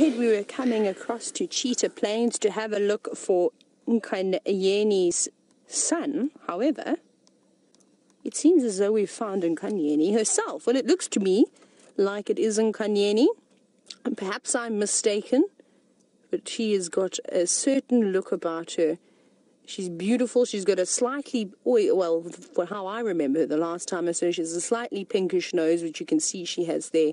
said we were coming across to Cheetah Plains to have a look for Nkanyeni's son. However, it seems as though we've found Nkanyeni herself. Well, it looks to me like it is Nkanyeni. And perhaps I'm mistaken, but she has got a certain look about her. She's beautiful. She's got a slightly, well, for how I remember her the last time I saw her, she has a slightly pinkish nose, which you can see she has there.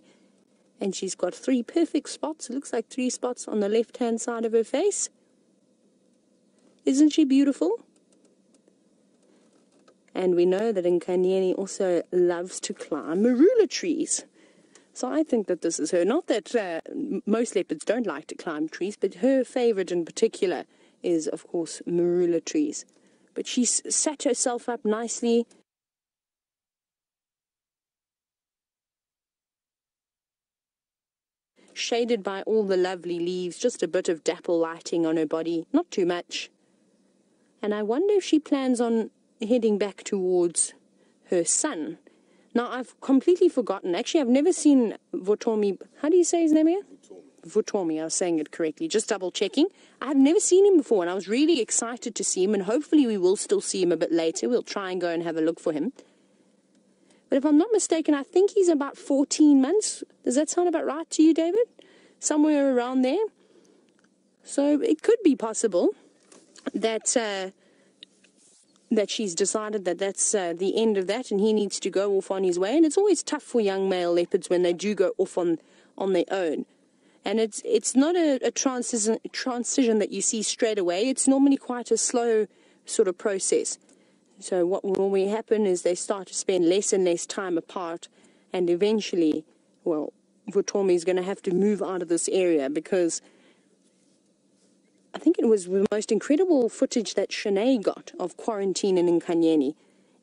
And she's got 3 perfect spots. It looks like 3 spots on the left-hand side of her face. Isn't she beautiful? And we know that Nkanyeni also loves to climb marula trees. So I think that this is her. Not that most leopards don't like to climb trees, but her favorite in particular is, of course, marula trees. But she's set herself up nicely. Shaded by all the lovely leaves, just a bit of dapple lighting on her body, not too much. And I wonder if she plans on heading back towards her son. Now, I've completely forgotten. Actually, I've never seen Votomi. How do you say his name again? Votomi, I was saying it correctly. Just double checking. I have never seen him before, and I was really excited to see him, and hopefully we will still see him a bit later. We'll try and go and have a look for him. But if I'm not mistaken, I think he's about 14 months. Does that sound about right to you, David? Somewhere around there. So it could be possible that that she's decided that that's the end of that and he needs to go off on his way. And it's always tough for young male leopards when they do go off on their own. And it's not a transition that you see straight away. It's normally quite a slow sort of process. So what will normally happen is they start to spend less and less time apart, and eventually, well, Votomi is going to have to move out of this area, because I think it was the most incredible footage that Shanae got of Quarantine and Nkanyeni,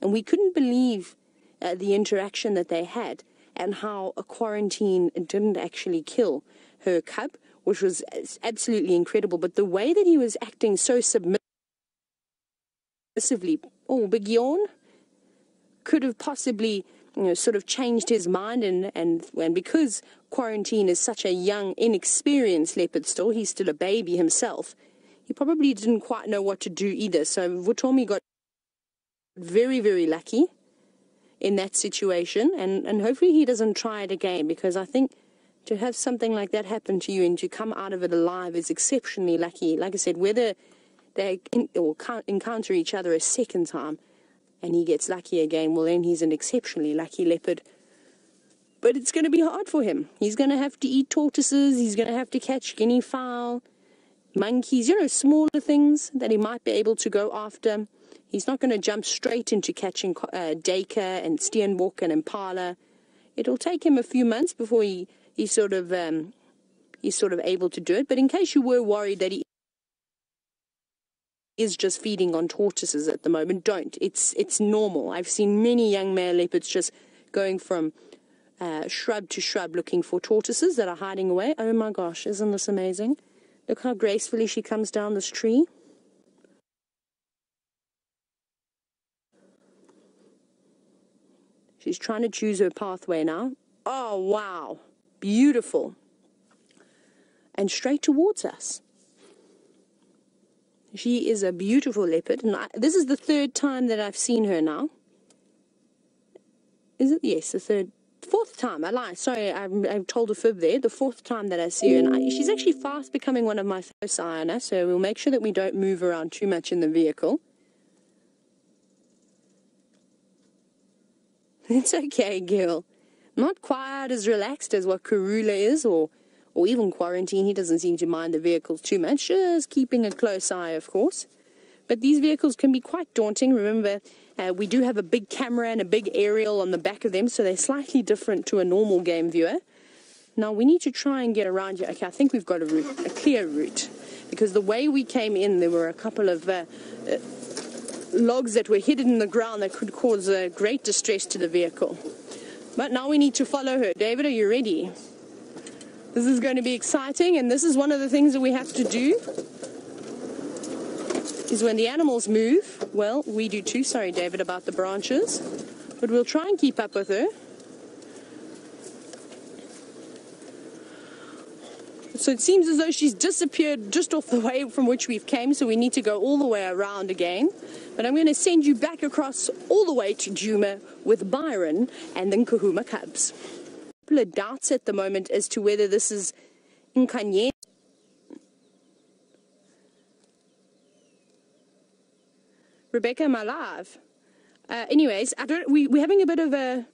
and we couldn't believe the interaction that they had and how a Quarantine didn't actually kill her cub, which was absolutely incredible. But the way that he was acting so submissively, oh, big yawn, could have possibly, sort of changed his mind, and because Quarantine is such a young, inexperienced leopard still, he's still a baby himself, he probably didn't quite know what to do either. So Votomi got very, very lucky in that situation, and hopefully he doesn't try it again, because I think to have something like that happen to you and to come out of it alive is exceptionally lucky. Like I said, whether they encounter each other a second time and he gets lucky again, well, then he's an exceptionally lucky leopard. But it's going to be hard for him. He's going to have to eat tortoises, he's going to have to catch guinea fowl, monkeys, smaller things that he might be able to go after. He's not going to jump straight into catching duiker and steenbok and impala. It'll take him a few months before he's sort of able to do it. But in case you were worried that he is just feeding on tortoises at the moment, don't. It's normal. I've seen many young male leopards just going from shrub to shrub looking for tortoises that are hiding away. Oh my gosh, isn't this amazing? Look how gracefully she comes down this tree. She's trying to choose her pathway now. Oh, wow. Beautiful. And straight towards us. She is a beautiful leopard. And this is the 3rd time that I've seen her now. Is it? Yes, the 4th time. I lied. Sorry, I've told a fib there. The 4th time that I see her. And she's actually fast becoming one of my foci, so we'll make sure that we don't move around too much in the vehicle. It's okay, girl. Not quite as relaxed as what Karula is, or even Quarantine. He doesn't seem to mind the vehicles too much, just keeping a close eye, of course. But these vehicles can be quite daunting. Remember, we do have a big camera and a big aerial on the back of them, so they're slightly different to a normal game viewer. Now, we need to try and get around here. Okay, I think we've got a clear route, because the way we came in, there were a couple of logs that were hidden in the ground that could cause great distress to the vehicle. But now we need to follow her. David, are you ready? This is going to be exciting, and this is one of the things that we have to do, is when the animals move, well, we do too. Sorry, David, about the branches, but we'll try and keep up with her. So it seems as though she's disappeared just off the way from which we've came, so we need to go all the way around again. But I'm going to send you back across all the way to Djuma with Byron and the Kahuma cubs. A couple of doubts at the moment as to whether this is Nkanyeni. Rebecca, am I live? Anyways, we're having a bit of a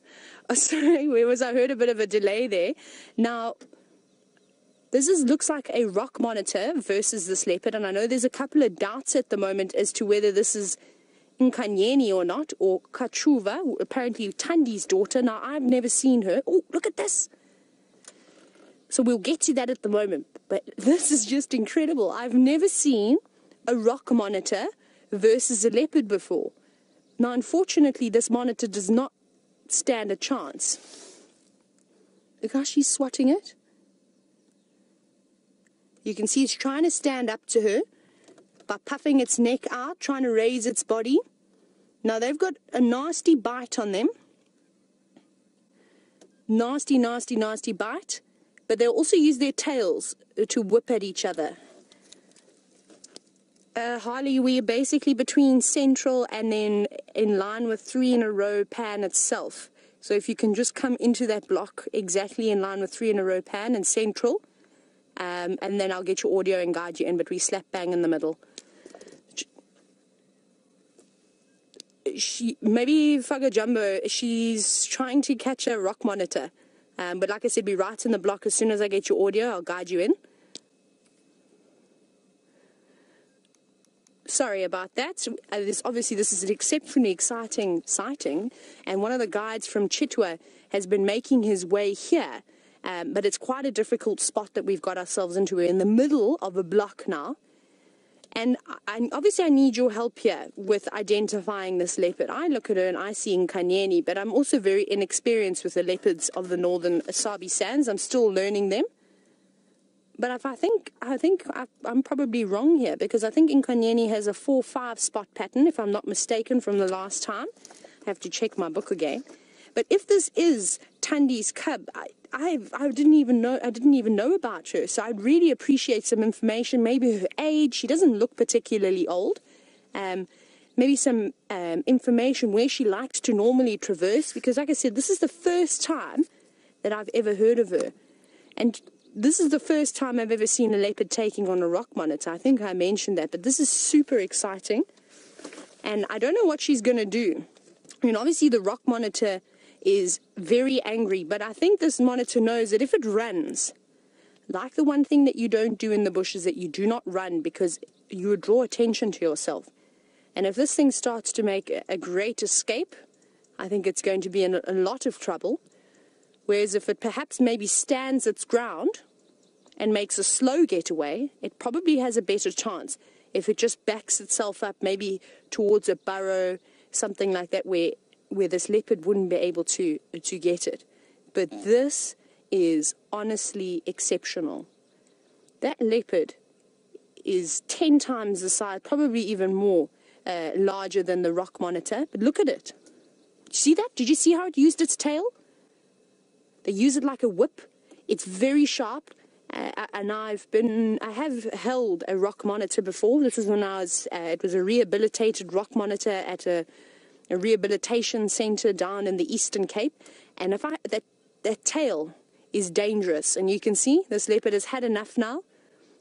sorry, I heard a bit of a delay there. Now, this looks like a rock monitor versus this leopard, and I know there's a couple of doubts at the moment as to whether this is Nkanyeni or not, or Kuchava, apparently Tandi's daughter. Now, I've never seen her. Oh, look at this. So we'll get to that at the moment, but this is just incredible. I've never seen a rock monitor versus a leopard before. Now, unfortunately, this monitor does not stand a chance. Look how she's swatting it. You can see it's trying to stand up to her by puffing its neck out, trying to raise its body. Now, they've got a nasty bite on them. Nasty, nasty, nasty bite. But they'll also use their tails to whip at each other. Harley, we're basically between central and then in line with 3 in a row pan itself. So if you can just come into that block exactly in line with 3 in a row pan and central, and then I'll get your audio and guide you in, but we slap bang in the middle. Maybe Faga Jumbo, she's trying to catch a rock monitor. But like I said, be right in the block. As soon as I get your audio, I'll guide you in. Sorry about that. Obviously, this is an exceptionally exciting sighting, and one of the guides from Chitwa has been making his way here, but it's quite a difficult spot that we've got ourselves into. We're in the middle of a block now, and obviously I need your help here with identifying this leopard. I look at her and I see Nkanyeni, but I'm also very inexperienced with the leopards of the northern Asabi Sands. I'm still learning them. But I think I'm probably wrong here, because I think Nkanyeni has a 4-5 spot pattern, if I'm not mistaken, from the last time. I have to check my book again. But if this is Tandi's cub, I didn't even know about her. So I'd really appreciate some information, maybe her age. She doesn't look particularly old. Maybe some information where she likes to normally traverse, because like I said, this is the first time that I've ever heard of her. And this is the first time I've ever seen a leopard taking on a rock monitor. I think I mentioned that, but this is super exciting. And I don't know what she's going to do. I mean, obviously the rock monitor is very angry, but I think this monitor knows that if it runs, like the one thing that you don't do in the bush is that you do not run, because you would draw attention to yourself. And if this thing starts to make a great escape, I think it's going to be in a lot of trouble. Whereas if it perhaps maybe stands its ground and makes a slow getaway, it probably has a better chance. If it just backs itself up maybe towards a burrow, something like that, where this leopard wouldn't be able to get it. But this is honestly exceptional. That leopard is 10 times the size, probably even more larger than the rock monitor. But look at it. See that? Did you see how it used its tail? They use it like a whip. It's very sharp, and I have held a rock monitor before. This is when it was a rehabilitated rock monitor at a rehabilitation center down in the Eastern Cape. And that tail is dangerous, and you can see this leopard has had enough now,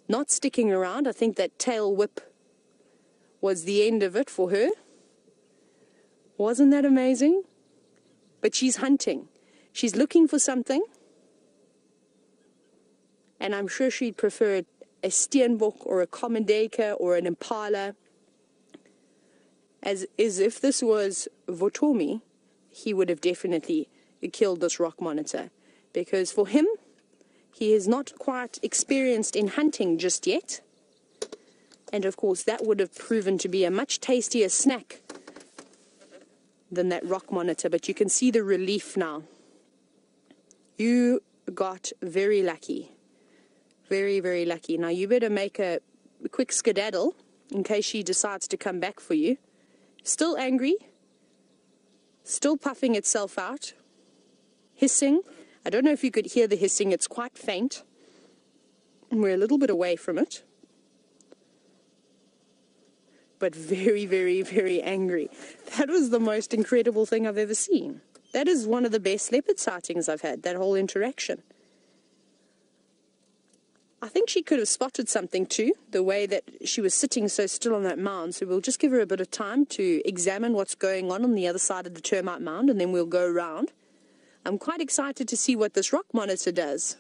not sticking around. I think that tail whip was the end of it for her. Wasn't that amazing? But she's hunting. She's looking for something, and I'm sure she'd prefer a steenbok or a komendeka or an impala. As if this was Votomi, he would have definitely killed this rock monitor, because for him, he is not quite experienced in hunting just yet. And of course, that would have proven to be a much tastier snack than that rock monitor. But you can see the relief now. You got very lucky. Very, very lucky. Now, you better make a quick skedaddle in case she decides to come back for you. Still angry. Still puffing itself out. Hissing. I don't know if you could hear the hissing. It's quite faint. And we're a little bit away from it. But very, very, very angry. That was the most incredible thing I've ever seen. That is one of the best leopard sightings I've had, that whole interaction. I think she could have spotted something too, the way that she was sitting so still on that mound. So we'll just give her a bit of time to examine what's going on the other side of the termite mound, and then we'll go around. I'm quite excited to see what this rock monitor does.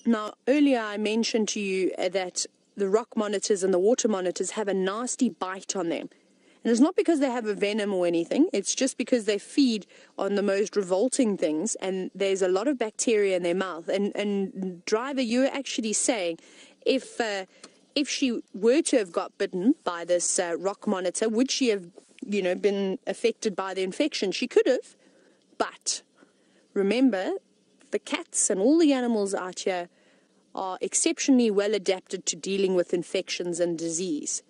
Now, earlier I mentioned to you that the rock monitors and the water monitors have a nasty bite on them. And it's not because they have a venom or anything. It's just because they feed on the most revolting things, and there's a lot of bacteria in their mouth. And driver, you were actually saying if she were to have got bitten by this rock monitor, would she have, been affected by the infection? She could have, but remember, the cats and all the animals out here are exceptionally well adapted to dealing with infections and disease.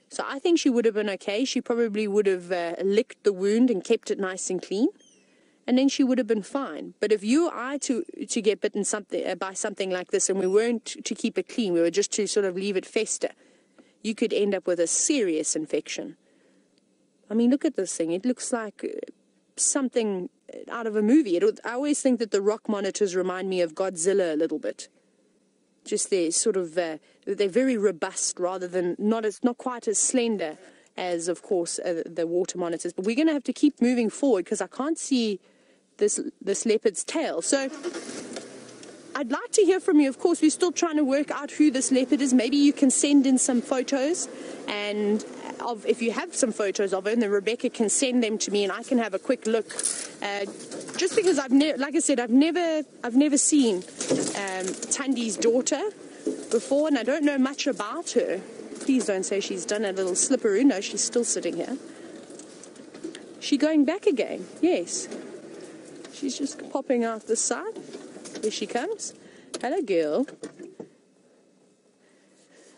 So I think she would have been okay. She probably would have licked the wound and kept it nice and clean, and then she would have been fine. But if you or I to get bitten by something like this, and we weren't to keep it clean, we were just to sort of leave it fester, you could end up with a serious infection. I mean, look at this thing. It looks like something out of a movie. I always think that the rock monitors remind me of Godzilla a little bit. Just they're sort of they're very robust, rather than not quite as slender as, of course, the water monitors. But we're going to have to keep moving forward because I can't see this leopard's tail. So I'd like to hear from you. Of course, we're still trying to work out who this leopard is. Maybe you can send in some photos, and if you have some photos of it, and then Rebecca can send them to me, and I can have a quick look. Just because I've never seen Thandi's daughter before, and I don't know much about her. Please don't say she's done a little slipperoo. No, she's still sitting here. She going back again? Yes. She's just popping out this side. Here she comes. Hello, girl.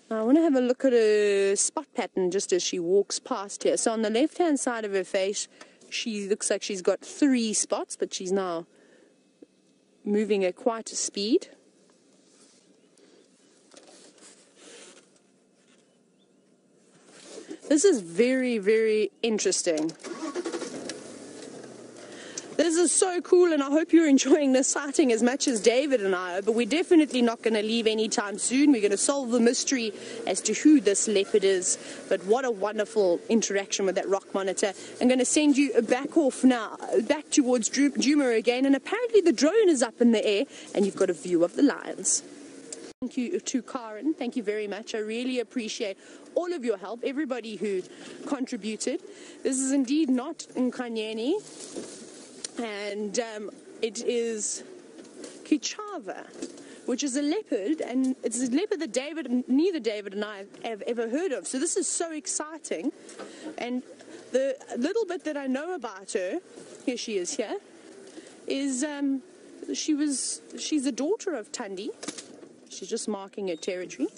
I want to have a look at her spot pattern just as she walks past here. So on the left-hand side of her face, she looks like she's got 3 spots, but she's now moving at quite a speed. This is very, very interesting. This is so cool, and I hope you're enjoying this sighting as much as David and I are, but we're definitely not going to leave anytime soon. We're going to solve the mystery as to who this leopard is, but what a wonderful interaction with that rock monitor. I'm going to send you back off now, back towards Djuma again, and apparently the drone is up in the air, and you've got a view of the lions. Thank you to Karen. Thank you very much. I really appreciate all of your help, everybody who contributed. This is indeed not Nkanyeni. And it is Kuchava, which is a leopard, and it's a leopard that neither David and I have ever heard of. So this is so exciting. And the little bit that I know about her, here she is here, is she's a daughter of Thandi. She's just marking her territory.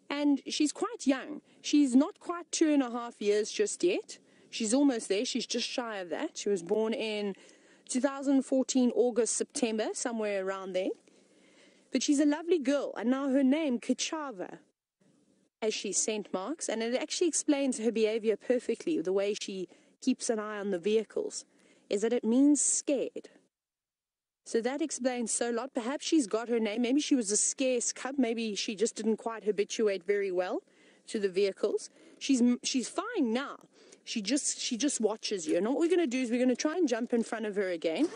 And she's quite young. She's not quite 2.5 years just yet. She's almost there. She's just shy of that. She was born in 2014, August, September, somewhere around there. But she's a lovely girl. And now her name, Keshava, as she scent marks. And it actually explains her behavior perfectly. The way she keeps an eye on the vehicles is that it means scared. So that explains so a lot. Perhaps she's got her name. Maybe she was a scarce cub. Maybe she just didn't quite habituate very well to the vehicles. She's fine now. She just watches you. And what we're going to do is we're going to try and jump in front of her again.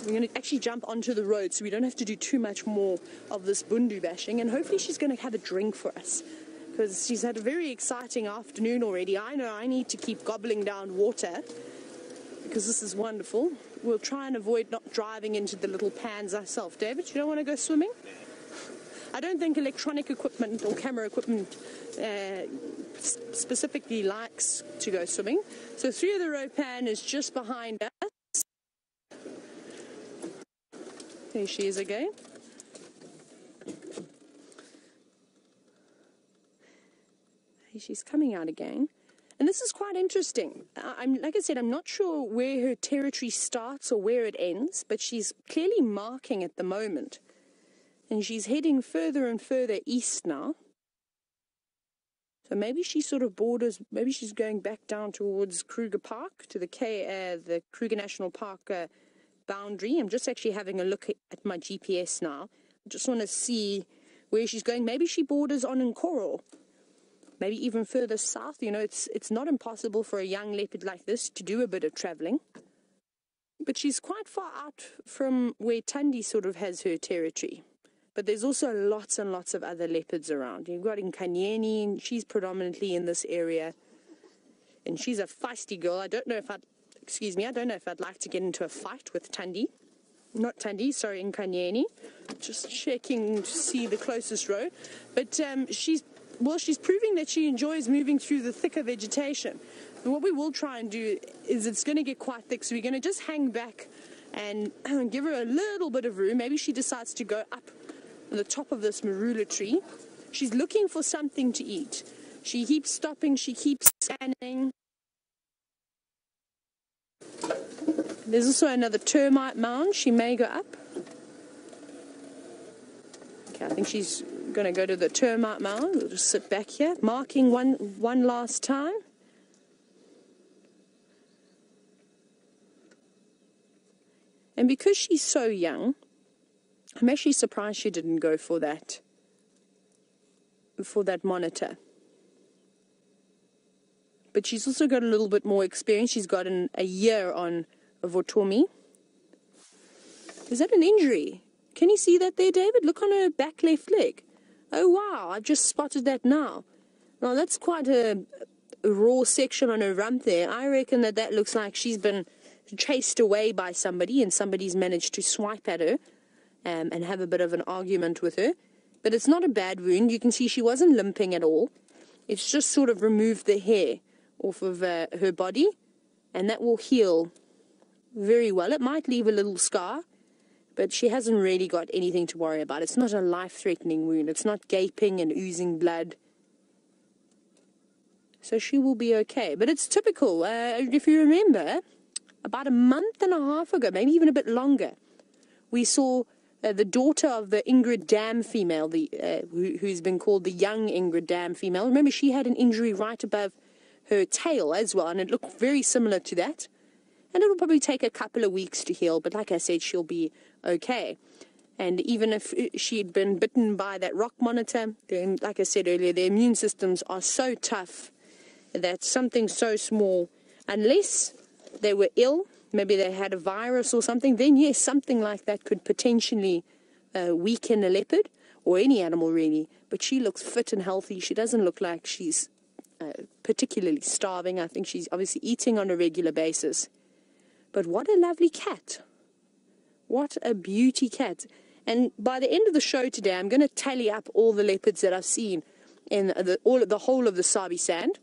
We're going to actually jump onto the road so we don't have to do too much more of this bundu bashing. And hopefully she's going to have a drink for us, because she's had a very exciting afternoon already. I know I need to keep gobbling down water because this is wonderful. We'll try and avoid not driving into the little pans ourselves. David, you don't want to go swimming? I don't think electronic equipment or camera equipment specifically likes to go swimming. So 3 of the row pan is just behind us. There she is again. She's coming out again. And this is quite interesting. Like I said, I'm not sure where her territory starts or where it ends, but she's clearly marking at the moment. And she's heading further and further east now. So maybe she sort of borders, maybe she's going back down towards Kruger Park, to the Kruger National Park boundary. I'm just actually having a look at my GPS now. I just want to see where she's going. Maybe she borders on Nkoro. Maybe even further south. You know, it's not impossible for a young leopard like this to do a bit of traveling. But she's quite far out from where Thandi sort of has her territory. But there's also lots and lots of other leopards around. You've got Nkanyeni, and she's predominantly in this area. And she's a feisty girl. I don't know if I'd like to get into a fight with Thandi. Not Thandi, sorry, Nkanyeni. Just checking to see the closest road. But she's proving that she enjoys moving through the thicker vegetation. And what we will try and do is, it's going to get quite thick, so we're going to just hang back and give her a little bit of room. Maybe she decides to go up on the top of this marula tree. She's looking for something to eat. She keeps stopping, she keeps scanning. There's also another termite mound. She may go up. Okay, I think she's going to go to the termite mound. We'll just sit back here, marking one last time. And because she's so young, I'm actually surprised she didn't go for that monitor. But she's also got a little bit more experience. She's got a year on Votomi. Is that an injury? Can you see that there, David? Look on her back left leg. Oh, wow, I've just spotted that now. Now, that's quite a raw section on her rump there. I reckon that looks like she's been chased away by somebody, and somebody's managed to swipe at her and have a bit of an argument with her. But it's not a bad wound. You can see she wasn't limping at all. It's just sort of removed the hair off of her body, and that will heal very well. It might leave a little scar, but she hasn't really got anything to worry about. It's not a life-threatening wound. It's not gaping and oozing blood. So she will be okay. But it's typical. If you remember, about a month and a half ago, maybe even a bit longer, we saw the daughter of the Ingrid Dam female, who's been called the young Ingrid Dam female. Remember, she had an injury right above her tail as well, and it looked very similar to that. And it'll probably take a couple of weeks to heal, but like I said, she'll be okay. And even if she'd been bitten by that rock monitor, then, like I said earlier, their immune systems are so tough that something so small, unless they were ill, maybe they had a virus or something, then yes, something like that could potentially weaken a leopard, or any animal really. But she looks fit and healthy. She doesn't look like she's particularly starving. I think she's obviously eating on a regular basis. But what a lovely cat. What a beauty cat. And by the end of the show today, I'm going to tally up all the leopards that I've seen in the whole of the Sabi Sand.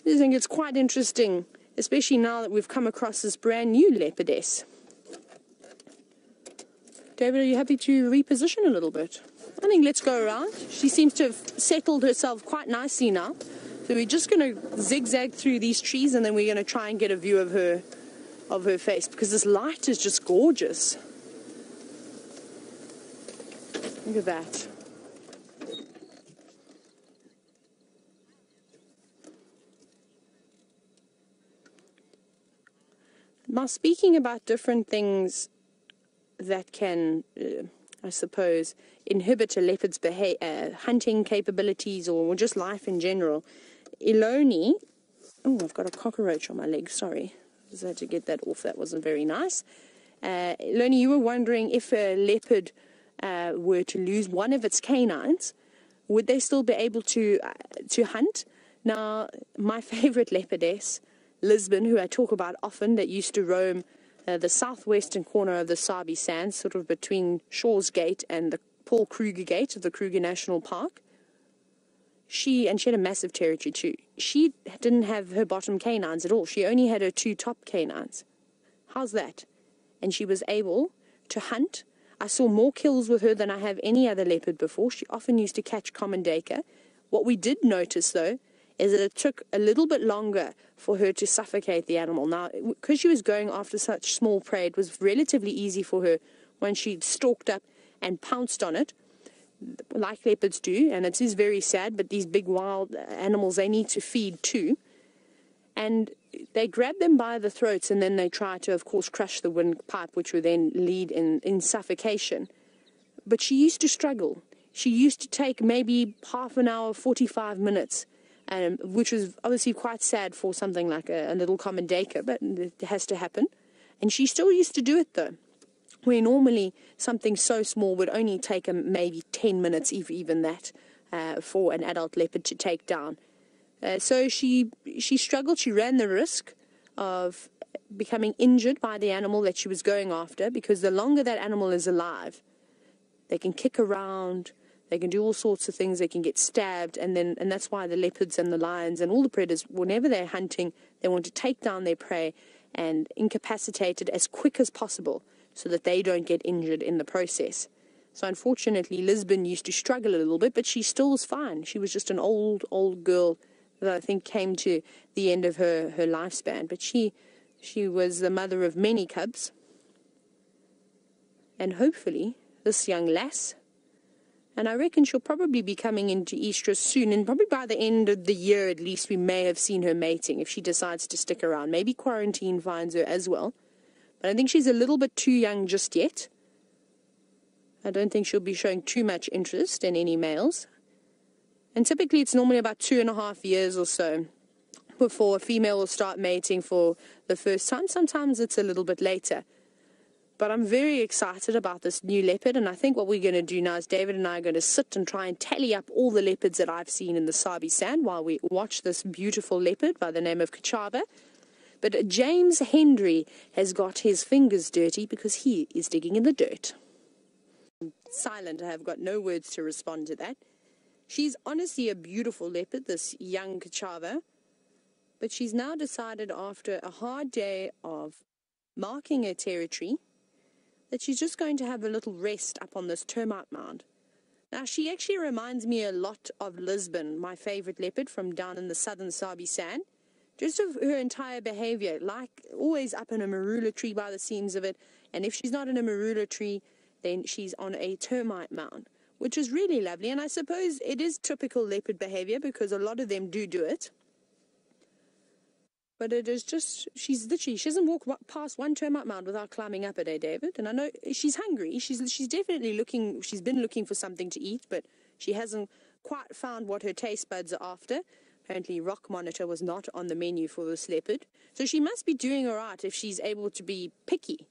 I think it's quite interesting, especially now that we've come across this brand new leopardess. David, are you happy to reposition a little bit? I think let's go around. She seems to have settled herself quite nicely now. So we're just going to zigzag through these trees, and then we're going to try and get a view of her face, because this light is just gorgeous. Look at that. Now, speaking about different things that can, I suppose, inhibit a leopard's hunting capabilities, or just life in general, Iloni... Oh, I've got a cockroach on my leg, sorry. I just had to get that off. That wasn't very nice. Iloni, you were wondering if a leopard were to lose one of its canines, would they still be able to hunt? Now, my favorite leopardess, Lisbon, who I talk about often, that used to roam the southwestern corner of the Sabi Sands, sort of between Shaw's Gate and the Paul Kruger Gate of the Kruger National Park. She had a massive territory too. She didn't have her bottom canines at all. She only had her two top canines. How's that? And she was able to hunt. I saw more kills with her than I have any other leopard before. She often used to catch common duiker. What we did notice, though, is that it took a little bit longer for her to suffocate the animal. Now, because she was going after such small prey, it was relatively easy for her when she stalked up and pounced on it, like leopards do, and it is very sad, but these big wild animals, they need to feed too. And they grab them by the throats, and then they try to, of course, crush the windpipe, which would then lead in suffocation. But she used to struggle. She used to take maybe half an hour, 45 minutes, which was obviously quite sad for something like a little common daker, but it has to happen. And she still used to do it, though, where normally something so small would only take maybe 10 minutes, if even that, for an adult leopard to take down. So she struggled. She ran the risk of becoming injured by the animal that she was going after, because the longer that animal is alive, they can kick around, they can do all sorts of things, they can get stabbed, and that's why the leopards and the lions and all the predators, whenever they're hunting, they want to take down their prey and incapacitate it as quick as possible so that they don't get injured in the process. So unfortunately, Lisbon used to struggle a little bit, but she still was fine. She was just an old girl that I think came to the end of her lifespan. But she was the mother of many cubs. And hopefully, this young lass, and I reckon she'll probably be coming into estrus soon, and probably by the end of the year at least we may have seen her mating if she decides to stick around. Maybe quarantine finds her as well. But I think she's a little bit too young just yet. I don't think she'll be showing too much interest in any males. And typically it's normally about 2.5 years or so before a female will start mating for the first time. Sometimes it's a little bit later. But I'm very excited about this new leopard, and I think what we're going to do now is David and I are going to sit and try and tally up all the leopards that I've seen in the Sabi Sand while we watch this beautiful leopard by the name of Kuchava. But James Hendry has got his fingers dirty because he is digging in the dirt. I'm silent. I have got no words to respond to that. She's honestly a beautiful leopard, this young Kuchava. But she's now decided, after a hard day of marking her territory, that she's just going to have a little rest up on this termite mound. Now, she actually reminds me a lot of Lisbon, my favorite leopard from down in the southern Sabi Sand. Just of her entire behavior, like always up in a marula tree by the seams of it. And if she's not in a marula tree, then she's on a termite mound, which is really lovely. And I suppose it is typical leopard behavior because a lot of them do it. But it is just, she doesn't walk past one termite mound without climbing up it, David? And I know she's hungry. She's definitely she's been looking for something to eat, but she hasn't quite found what her taste buds are after. Apparently, rock monitor was not on the menu for this leopard. So she must be doing all right if she's able to be picky.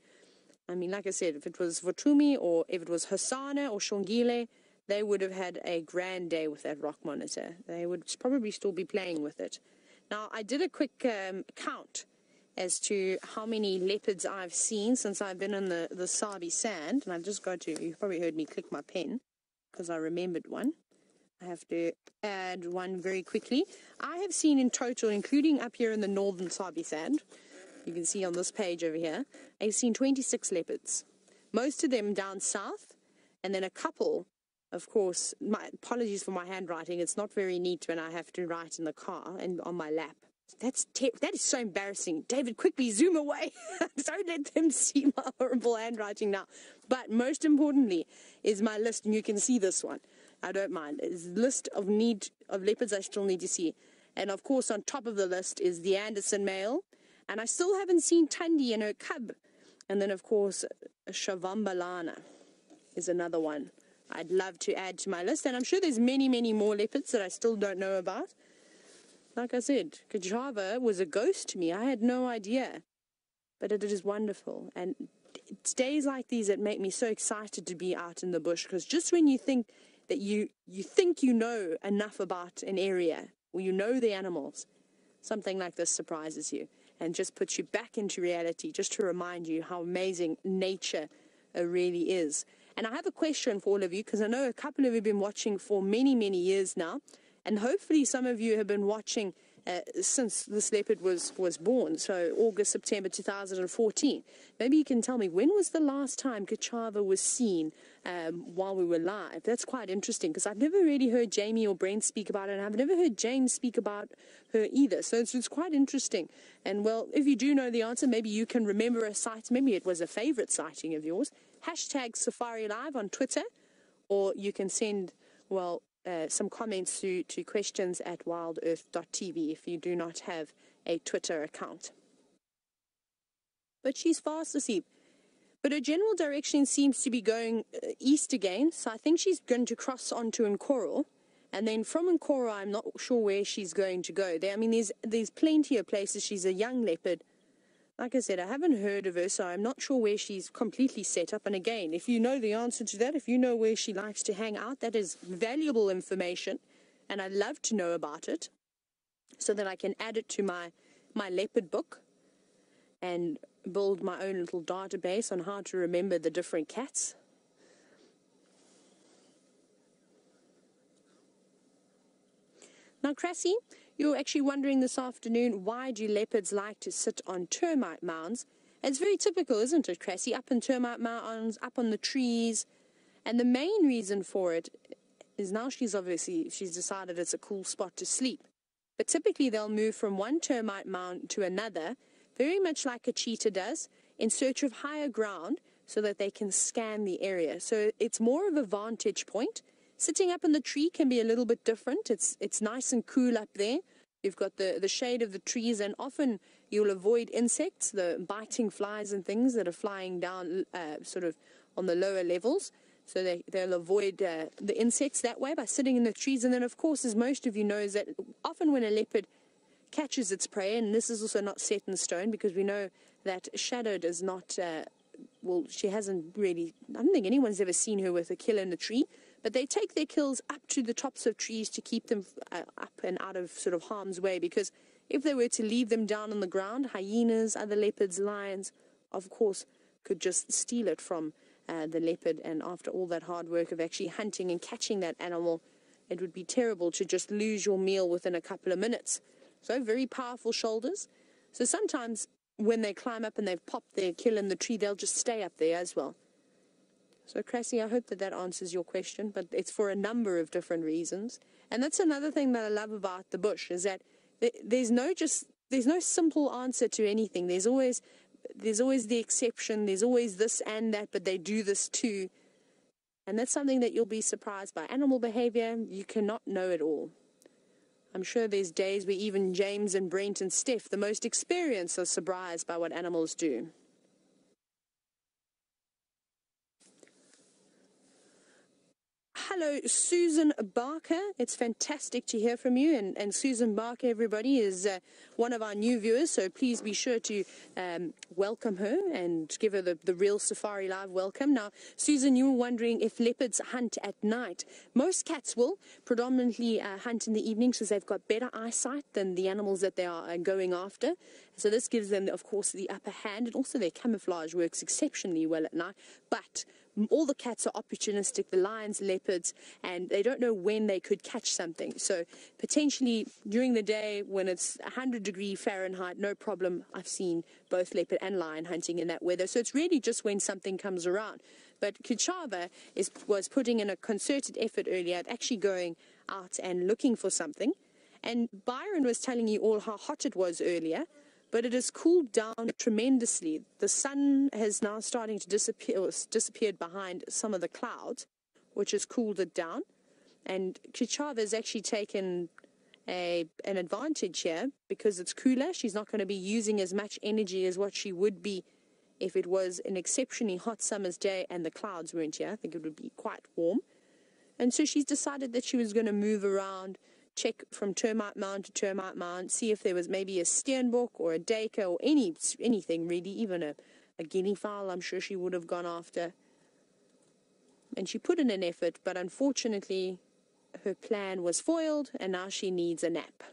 I mean, like I said, if it was Votumi or if it was Hasana or Shongile, they would have had a grand day with that rock monitor. They would probably still be playing with it. Now, I did a quick count as to how many leopards I've seen since I've been in the Sabi Sand. And I've just got to, you probably heard me click my pen because I remembered one. I have to add one very quickly. I have seen in total, including up here in the northern Sabi Sand, you can see on this page over here, I've seen 26 leopards. Most of them down south, and then a couple. Of course, my apologies for my handwriting. It's not very neat when I have to write in the car and on my lap. That is so embarrassing. David, quickly zoom away. Don't let them see my horrible handwriting now. But most importantly is my list, and you can see this one. I don't mind. It's a list of leopards I still need to see. And of course, on top of the list is the Anderson male. And I still haven't seen Tundi and her cub. And then, of course, Shavambalana is another one I'd love to add to my list. And I'm sure there's many, many more leopards that I still don't know about. Like I said, Keshava was a ghost to me. I had no idea. But it is wonderful. And it's days like these that make me so excited to be out in the bush. Because just when you think that you think you know enough about an area, or you know the animals, something like this surprises you. And just puts you back into reality, just to remind you how amazing nature really is. And I have a question for all of you, because I know a couple of you have been watching for many, many years now. And hopefully some of you have been watching since this leopard was born, so August, September 2014. Maybe you can tell me, when was the last time Kuchava was seen while we were live? That's quite interesting, because I've never really heard Jamie or Brent speak about it, and I've never heard James speak about her either. So it's quite interesting. And, well, if you do know the answer, maybe you can remember a sight. Maybe it was a favorite sighting of yours. Hashtag Safari Live on Twitter, or you can send, well, some comments to questions at WildEarthTV if you do not have a Twitter account. But she's fast asleep. But her general direction seems to be going east again, so I think she's going to cross onto Nkoro. And then from Nkoro, I'm not sure where she's going to go. I mean, there's plenty of places. She's a young leopard. Like I said, I haven't heard of her, so I'm not sure where she's completely set up. And again, if you know the answer to that, if you know where she likes to hang out, that is valuable information, and I'd love to know about it so that I can add it to my leopard book and build my own little database on how to remember the different cats. Now, Cressy, you're actually wondering this afternoon, why do leopards like to sit on termite mounds? It's very typical, isn't it, Cressy? Up in termite mounds, up on the trees. And the main reason for it is now she's decided it's a cool spot to sleep. But typically they'll move from one termite mound to another, very much like a cheetah does, in search of higher ground so that they can scan the area. So it's more of a vantage point. Sitting up in the tree can be a little bit different. It's nice and cool up there. You've got the shade of the trees, and often you'll avoid insects, the biting flies and things that are flying down sort of on the lower levels. So they'll avoid the insects that way by sitting in the trees. And then, of course, as most of you know, is that often when a leopard catches its prey, and this is also not set in stone, because we know that Shadow does not, well, she hasn't really, I don't think anyone's ever seen her with a kill in a tree, but they take their kills up to the tops of trees to keep them up and out of sort of harm's way, because if they were to leave them down on the ground, hyenas, other leopards, lions, of course, could just steal it from the leopard. And after all that hard work of actually hunting and catching that animal, it would be terrible to just lose your meal within a couple of minutes. So very powerful shoulders. So sometimes when they climb up and they've popped their kill in the tree, they'll just stay up there as well. So, Cressy, I hope that answers your question, but it's for a number of different reasons. And that's another thing that I love about the bush, is that there's no simple answer to anything. There's always the exception. There's always this and that, but they do this too. And that's something that you'll be surprised by. Animal behavior, you cannot know it all. I'm sure there's days where even James and Brent and Steph, the most experienced, are surprised by what animals do. Hello, Susan Barker. It's fantastic to hear from you. And Susan Barker, everybody, is one of our new viewers, so please be sure to welcome her and give her the real Safari Live welcome. Now, Susan, you were wondering if leopards hunt at night. Most cats will predominantly hunt in the evening, because they've got better eyesight than the animals that they are going after. So this gives them, of course, the upper hand, and also their camouflage works exceptionally well at night. But all the cats are opportunistic, the lions, leopards, and they don't know when they could catch something. So potentially during the day when it's 100°F, no problem. I've seen both leopard and lion hunting in that weather. So it's really just when something comes around. But Kuchava was putting in a concerted effort earlier at actually going out and looking for something. And Byron was telling you all how hot it was earlier. But it has cooled down tremendously. The sun has now starting to disappeared behind some of the clouds, which has cooled it down. And Kuchava has actually taken an advantage here because it's cooler. She's not going to be using as much energy as what she would be if it was an exceptionally hot summer's day and the clouds weren't here. I think it would be quite warm. And so she's decided that she was going to move around, check from termite mound to termite mound, see if there was maybe a steenbok or a duiker or anything really, even a guinea fowl I'm sure she would have gone after. And she put in an effort, but unfortunately her plan was foiled and now she needs a nap.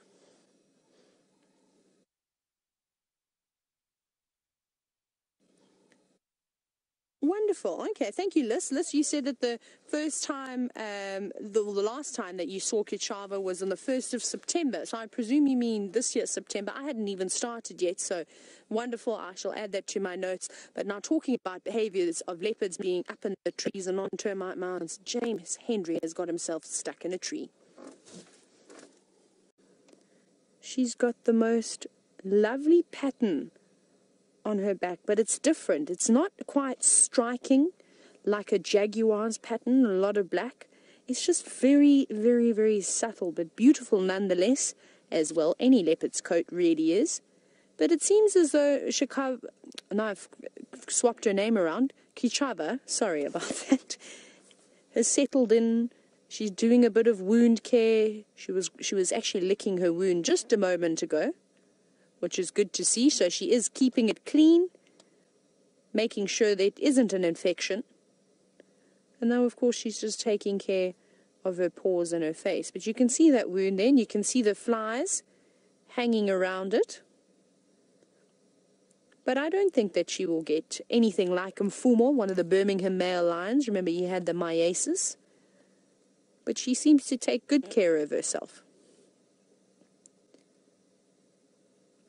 Wonderful. Okay, thank you, Liz. Liz, you said that the first time, the last time that you saw Kuchava was on the 1st of September. So I presume you mean this year, September. I hadn't even started yet, so wonderful. I shall add that to my notes. But now talking about behaviors of leopards being up in the trees and on termite mounds, James Henry has got himself stuck in a tree. She's got the most lovely pattern on her back, but it's different. It's not quite striking like a jaguar's pattern, a lot of black. It's just very, very, very subtle, but beautiful nonetheless, as well. Any leopard's coat really is. But it seems as though Kuchava, and I've swapped her name around, Kuchava, sorry about that, has settled in. She's doing a bit of wound care. She was actually licking her wound just a moment ago, which is good to see. So she is keeping it clean, making sure that it isn't an infection. And now, of course, she's just taking care of her paws and her face. But you can see that wound then. You can see the flies hanging around it. But I don't think that she will get anything like Mfumo, one of the Birmingham male lions. Remember, he had the myiasis. But she seems to take good care of herself.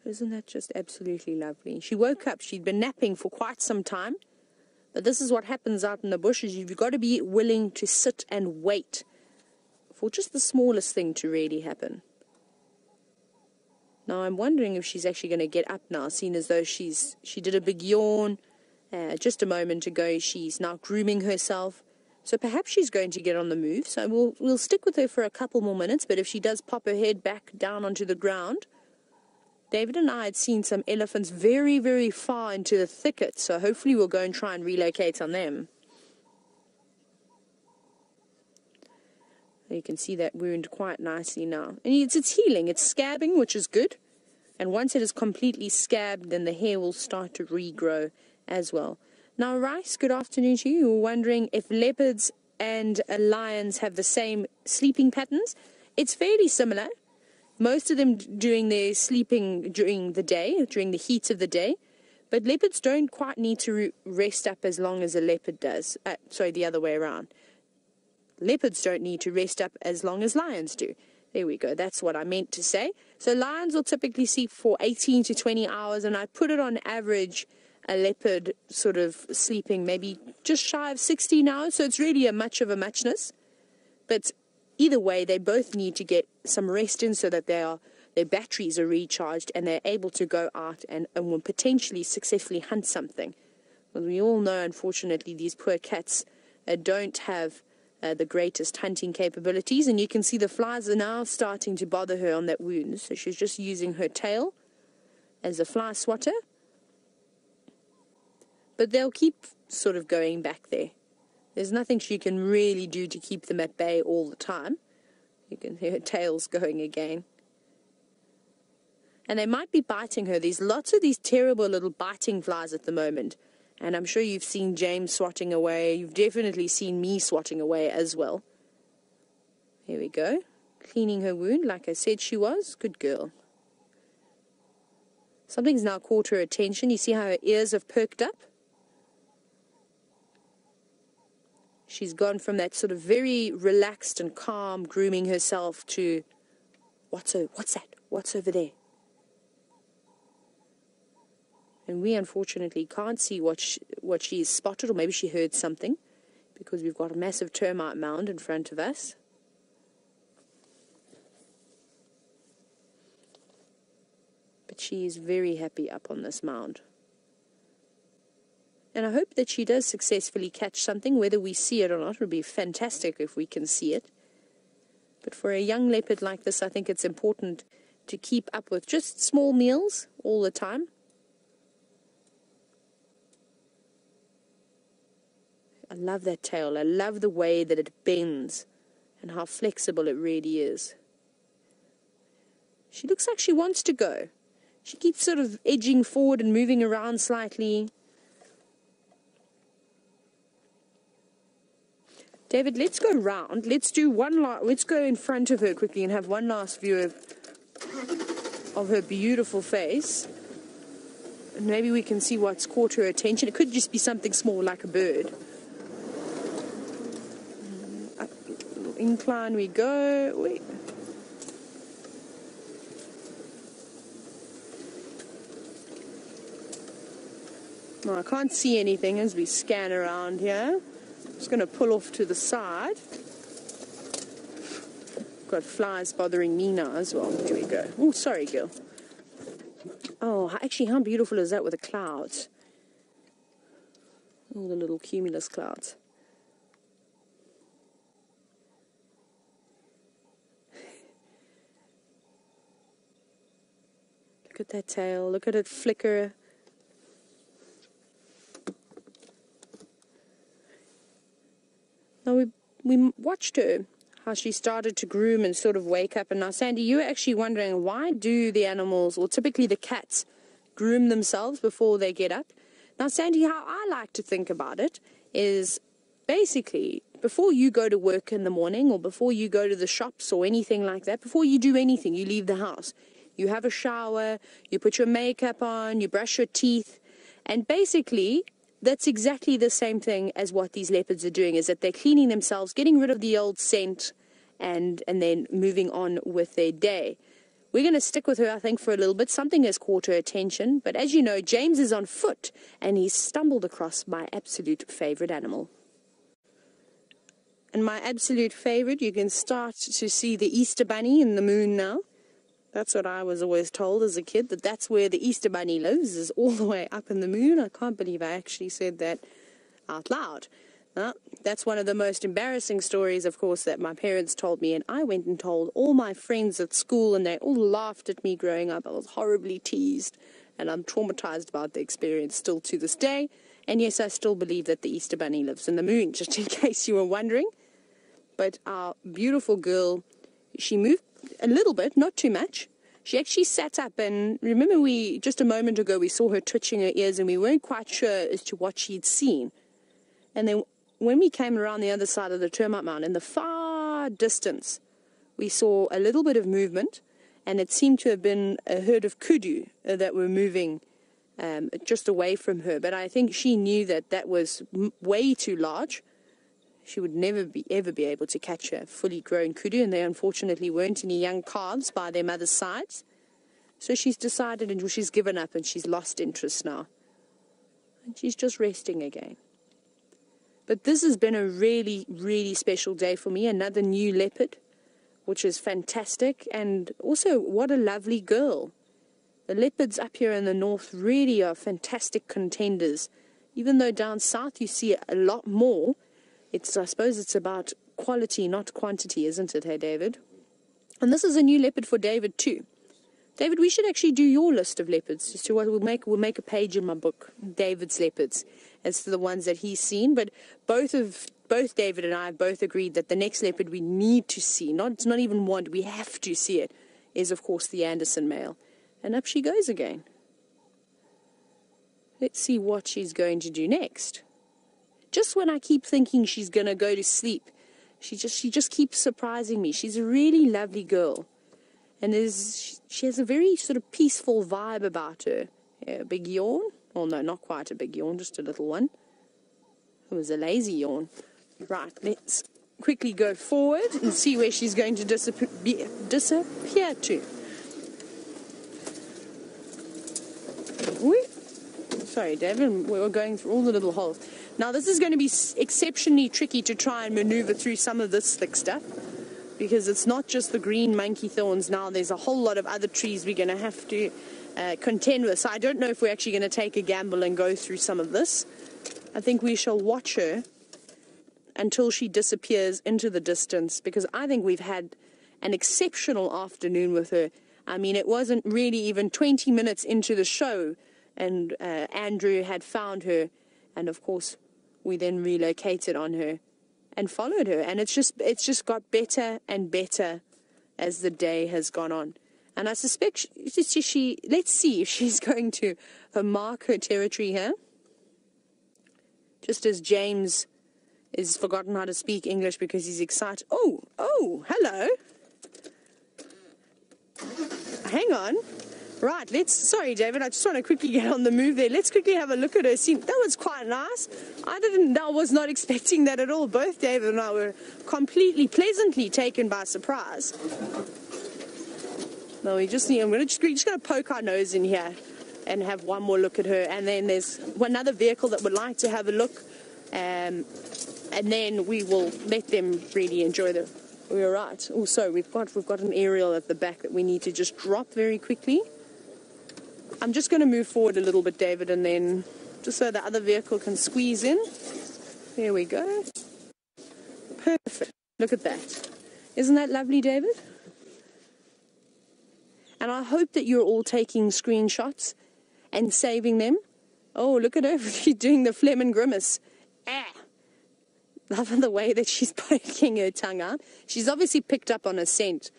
Isn't that just absolutely lovely? She woke up. She'd been napping for quite some time. But this is what happens out in the bushes. You've got to be willing to sit and wait for just the smallest thing to really happen. Now, I'm wondering if she's actually going to get up now, seeing as though she did a big yawn just a moment ago. She's now grooming herself. So perhaps she's going to get on the move. So we'll stick with her for a couple more minutes. But if she does pop her head back down onto the ground, David and I had seen some elephants very, very far into the thicket, so hopefully we'll go and try and relocate on them. You can see that wound quite nicely now. And it's healing, it's scabbing, which is good. And once it is completely scabbed, then the hair will start to regrow as well. Now, Rice, good afternoon to you. You're wondering if leopards and lions have the same sleeping patterns. It's fairly similar. Most of them doing their sleeping during the day, during the heat of the day. But leopards don't quite need to rest up as long as a leopard does. Sorry, the other way around. Leopards don't need to rest up as long as lions do. There we go. That's what I meant to say. So lions will typically sleep for 18 to 20 hours. And I put it on average, a leopard sort of sleeping maybe just shy of 16 hours. So it's really a much of a muchness. But either way, they both need to get some rest in so that their batteries are recharged and they're able to go out and will potentially successfully hunt something. Well, we all know, unfortunately, these poor cats don't have the greatest hunting capabilities. And you can see the flies are now starting to bother her on that wound. So she's just using her tail as a fly swatter. But they'll keep sort of going back there. There's nothing she can really do to keep them at bay all the time. You can hear her tails going again. And they might be biting her. There's lots of these terrible little biting flies at the moment. And I'm sure you've seen James swatting away. You've definitely seen me swatting away as well. Here we go. Cleaning her wound like I said she was. Good girl. Something's now caught her attention. You see how her ears have perked up? She's gone from that sort of very relaxed and calm grooming herself to, what's that? What's over there? And we unfortunately can't see what she's spotted, or maybe she heard something, because we've got a massive termite mound in front of us. But she is very happy up on this mound. And I hope that she does successfully catch something, whether we see it or not. It would be fantastic if we can see it. But for a young leopard like this, I think it's important to keep up with just small meals all the time. I love that tail. I love the way that it bends and how flexible it really is. She looks like she wants to go. She keeps sort of edging forward and moving around slightly. David, let's go round. Let's do let's go in front of her quickly and have one last view of her beautiful face. maybe we can see what's caught her attention. It could just be something small like a bird. Up incline we go. Wait. Well, I can't see anything as we scan around here. I'm just going to pull off to the side. Got flies bothering me now as well. Here we go. Oh, sorry, girl. Oh, actually, how beautiful is that with the clouds? All the little cumulus clouds. Look at that tail. Look at it flicker. Now we watched her, how she started to groom and sort of wake up. And now, Sandy, you were actually wondering, why do the animals, or typically the cats, groom themselves before they get up? Now, Sandy, how I like to think about it is basically before you go to work in the morning or before you go to the shops or anything like that, before you do anything, you leave the house, you have a shower, you put your makeup on, you brush your teeth, and basically that's exactly the same thing as what these leopards are doing, is that they're cleaning themselves, getting rid of the old scent, and then moving on with their day. We're going to stick with her, I think, for a little bit. Something has caught her attention. But as you know, James is on foot, and he's stumbled across my absolute favorite animal. And my absolute favorite, you can start to see the Easter Bunny in the moon now. That's what I was always told as a kid, that that's where the Easter Bunny lives, is all the way up in the moon. I can't believe I actually said that out loud. That's one of the most embarrassing stories, of course, that my parents told me, and I went and told all my friends at school, and they all laughed at me growing up. I was horribly teased, and I'm traumatized about the experience still to this day. And yes, I still believe that the Easter Bunny lives in the moon, just in case you were wondering. But our beautiful girl, she moved a little bit, not too much. She actually sat up, and remember just a moment ago we saw her twitching her ears, and we weren't quite sure as to what she'd seen. And then when we came around the other side of the termite mound, in the far distance, we saw a little bit of movement, and it seemed to have been a herd of kudu that were moving just away from her. But I think she knew that that was way too large. She would never ever be able to catch a fully grown kudu, and there unfortunately weren't any young calves by their mother's sides. So she's decided, and she's given up, and she's lost interest now. And she's just resting again. But this has been a really, really special day for me. Another new leopard, which is fantastic. And also, what a lovely girl. The leopards up here in the north really are fantastic contenders. Even though down south you see a lot more, I suppose it's about quality, not quantity, isn't it, hey, David? And this is a new leopard for David, too. David, we should actually do your list of leopards. Just to what we'll make a page in my book, David's leopards, as to the ones that he's seen. But both David and I have both agreed that the next leopard we need to see, it's not even want, we have to see it, is, of course, the Anderson male. And up she goes again. Let's see what she's going to do next. Just when I keep thinking she's going to go to sleep, she just keeps surprising me. She's a really lovely girl. And she has a very sort of peaceful vibe about her. A big yawn. Well, no, not quite a big yawn, just a little one. It was a lazy yawn. Right, let's quickly go forward and see where she's going to disappear to. Sorry, David, we were going through all the little holes. Now, this is going to be exceptionally tricky to try and maneuver through some of this thick stuff, because it's not just the green monkey thorns now. There's a whole lot of other trees we're going to have to contend with. So I don't know if we're actually going to take a gamble and go through some of this. I think we shall watch her until she disappears into the distance, because I think we've had an exceptional afternoon with her. I mean, it wasn't really even 20 minutes into the show, and Andrew had found her, and of course we then relocated on her and followed her, and it's just got better and better as the day has gone on. And I suspect let's see if she's going to mark her territory here, just as James is forgotten how to speak English because he's excited. Oh, hello. Hang on. Right, sorry David, I just want to quickly get on the move there. Let's quickly have a look at her scene. That was quite nice. I was not expecting that at all. Both David and I were completely, pleasantly taken by surprise. No, we're just going to poke our nose in here and have one more look at her. And then there's another vehicle that would like to have a look. And then we will let them really enjoy the... We're right. Also, we've got an aerial at the back that we need to just drop very quickly. I'm just going to move forward a little bit, David, and then just so the other vehicle can squeeze in. There we go. Perfect. Look at that. Isn't that lovely, David? And I hope that you're all taking screenshots and saving them. Oh, look at her. She's doing the phlegm and grimace. Ah! Love the way that she's poking her tongue out. She's obviously picked up on a scent.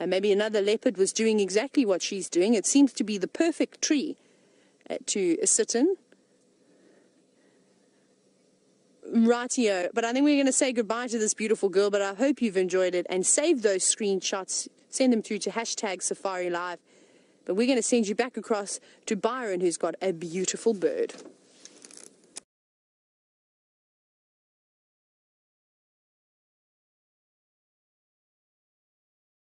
Maybe another leopard was doing exactly what she's doing. It seems to be the perfect tree to sit in. Rightio. But I think we're going to say goodbye to this beautiful girl, but I hope you've enjoyed it. And save those screenshots. Send them through to #SafariLive. But we're going to send you back across to Byron, who's got a beautiful bird.